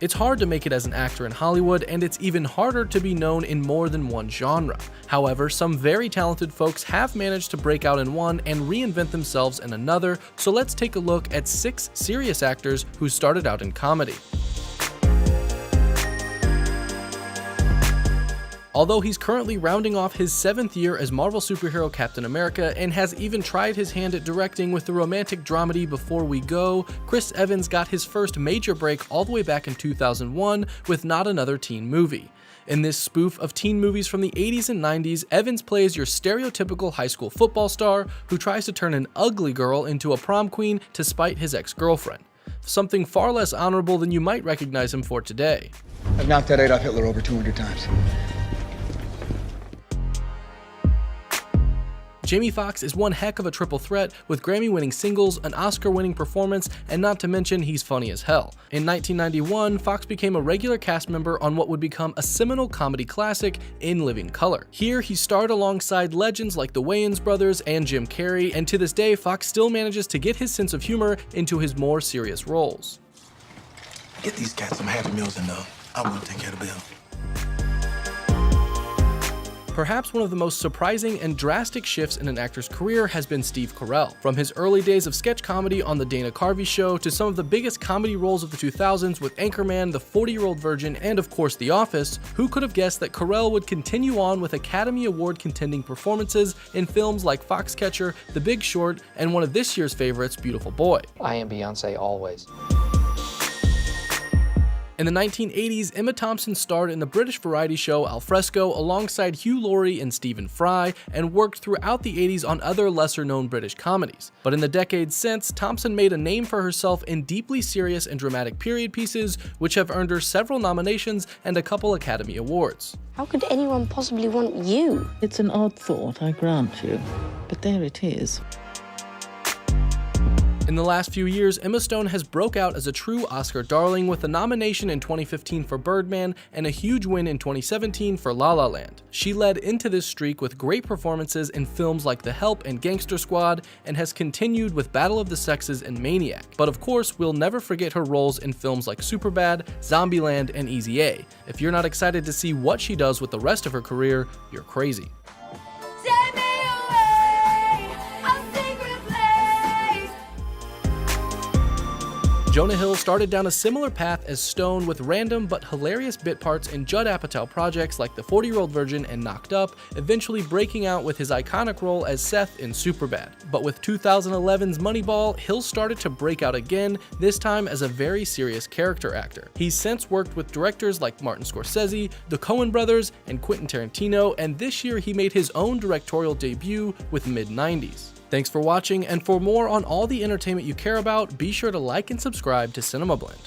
It's hard to make it as an actor in Hollywood, and it's even harder to be known in more than one genre. However, some very talented folks have managed to break out in one and reinvent themselves in another, so let's take a look at 6 serious actors who started out in comedy. Although he's currently rounding off his 7th year as Marvel superhero Captain America and has even tried his hand at directing with the romantic dramedy Before We Go, Chris Evans got his first major break all the way back in 2001 with Not Another Teen Movie. In this spoof of teen movies from the 80s and 90s, Evans plays your stereotypical high school football star who tries to turn an ugly girl into a prom queen to spite his ex-girlfriend. Something far less honorable than you might recognize him for today. I've knocked that Adolf Hitler over 200 times. Jamie Foxx is one heck of a triple threat with Grammy-winning singles, an Oscar-winning performance, and not to mention he's funny as hell. In 1991, Foxx became a regular cast member on what would become a seminal comedy classic, In Living Color. Here, he starred alongside legends like the Wayans brothers and Jim Carrey, and to this day, Foxx still manages to get his sense of humor into his more serious roles. Get these cats some Happy Meals and I want to take care of the bill. Perhaps one of the most surprising and drastic shifts in an actor's career has been Steve Carell. From his early days of sketch comedy on The Dana Carvey Show to some of the biggest comedy roles of the 2000s with Anchorman, The 40-Year-Old Virgin, and of course The Office, who could have guessed that Carell would continue on with Academy Award contending performances in films like Foxcatcher, The Big Short, and one of this year's favorites, Beautiful Boy. I am Beyonce always. In the 1980s, Emma Thompson starred in the British variety show Alfresco alongside Hugh Laurie and Stephen Fry, and worked throughout the 80s on other lesser-known British comedies. But in the decades since, Thompson made a name for herself in deeply serious and dramatic period pieces, which have earned her several nominations and a couple Academy Awards. How could anyone possibly want you? It's an odd thought, I grant you, but there it is. In the last few years, Emma Stone has broke out as a true Oscar darling with a nomination in 2015 for Birdman and a huge win in 2017 for La La Land. She led into this streak with great performances in films like The Help and Gangster Squad, and has continued with Battle of the Sexes and Maniac. But of course, we'll never forget her roles in films like Superbad, Zombieland, and Easy A. If you're not excited to see what she does with the rest of her career, you're crazy. Jonah Hill started down a similar path as Stone with random but hilarious bit parts in Judd Apatow projects like The 40-Year-Old Virgin and Knocked Up, eventually breaking out with his iconic role as Seth in Superbad. But with 2011's Moneyball, Hill started to break out again, this time as a very serious character actor. He's since worked with directors like Martin Scorsese, the Coen brothers, and Quentin Tarantino, and this year he made his own directorial debut with Mid-90s. Thanks for watching, and for more on all the entertainment you care about, be sure to like and subscribe to Cinema Blend.